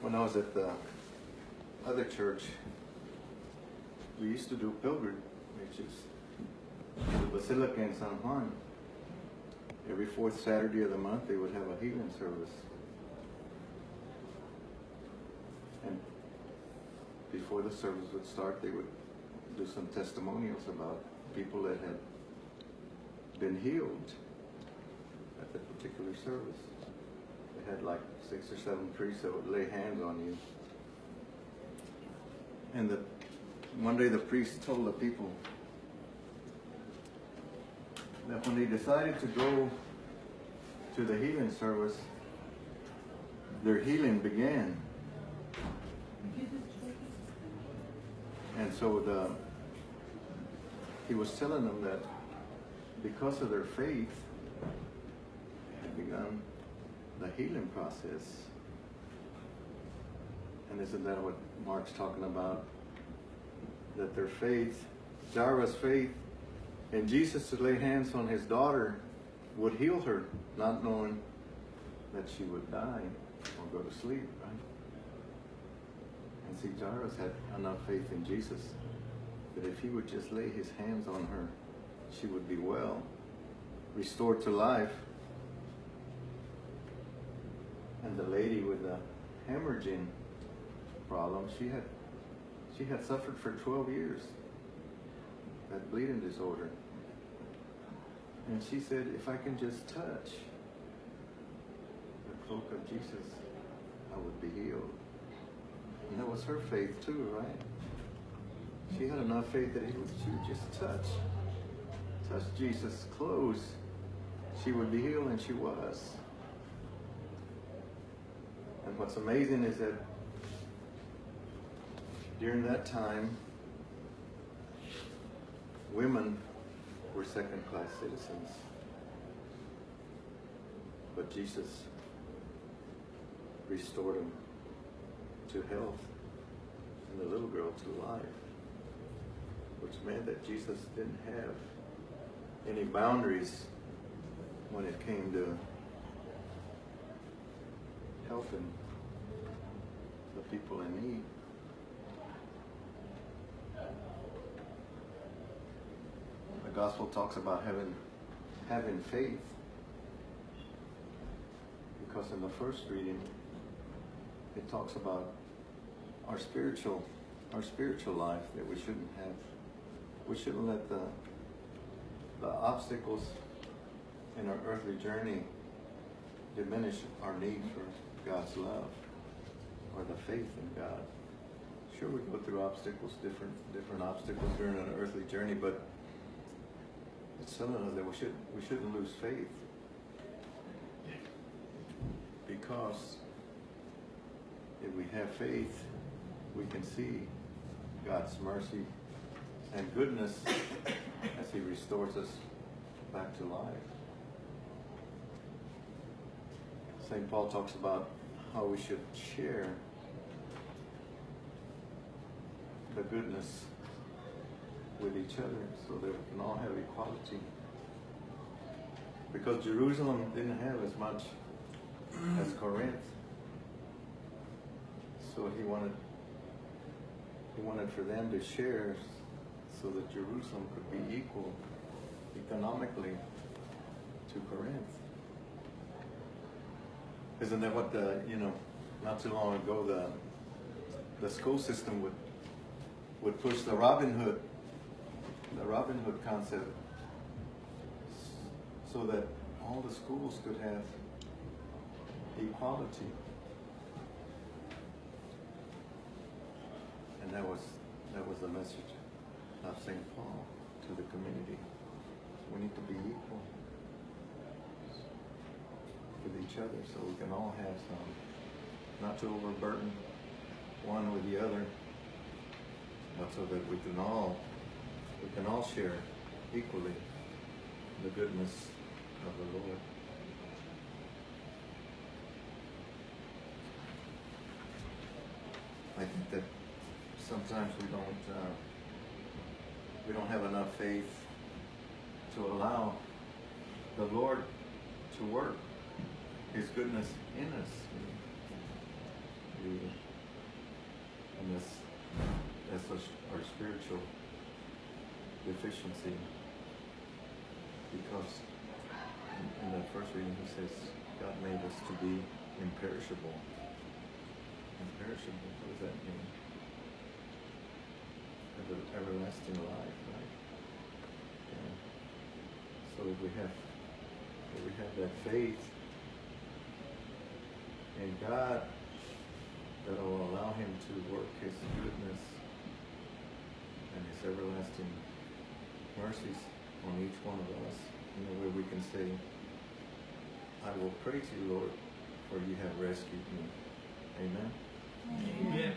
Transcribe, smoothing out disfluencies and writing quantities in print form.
when I was at the other church, we used to do pilgrimages to the Basilica in San Juan. Every fourth Saturday of the month, they would have a healing service. And before the service would start, they would do some testimonials about people that had been healed at the particular service. They had like 6 or 7 priests that would lay hands on you. And one day the priest told the people that when they decided to go to the healing service, their healing began. And so he was telling them that because of their faith, had begun the healing process. And isn't that what Mark's talking about? That their faith, Jairus' faith in Jesus to lay hands on his daughter would heal her, not knowing that she would die or go to sleep, right? And see, Jairus had enough faith in Jesus that if he would just lay his hands on her, she would be well, restored to life. And the lady with the hemorrhaging problem, she had suffered for 12 years, that bleeding disorder. And she said, if I can just touch the cloak of Jesus, I would be healed. And that was her faith too, right? She had enough faith that she would just touch Jesus' clothes, she would be healed, and she was. And what's amazing is that during that time, women were second-class citizens. But Jesus restored them to health and the little girl to life, which meant that Jesus didn't have any boundaries when it came to helping the people in need. The gospel talks about having faith, because in the first reading it talks about our spiritual life, that we shouldn't have. We shouldn't let the obstacles in our earthly journey diminish our need for God's love or the faith in God. Sure, we go through obstacles, different obstacles during an earthly journey, but it's telling us that we shouldn't lose faith, because if we have faith, we can see God's mercy and goodness as He restores us back to life. St. Paul talks about how we should share the goodness with each other so that we can all have equality. Because Jerusalem didn't have as much as Corinth. So he wanted for them to share so that Jerusalem could be equal economically to Corinth. Isn't that what not too long ago the school system would push the Robin Hood concept so that all the schools could have equality. And that was the message of St. Paul to the community. We need to be equal with each other so we can all have some, not to overburden one with the other, but so that we can all share equally the goodness of the Lord. I think that sometimes we don't have enough faith to allow the Lord to work His goodness in us. deficiency, because in that first reading he says God made us to be imperishable. Imperishable, what does that mean? Everlasting life, right? Yeah. So if we have that faith in God that will allow him to work his goodness and his everlasting mercies on each one of us, in a way we can say, I will praise you, Lord, for you have rescued me. Amen? Amen.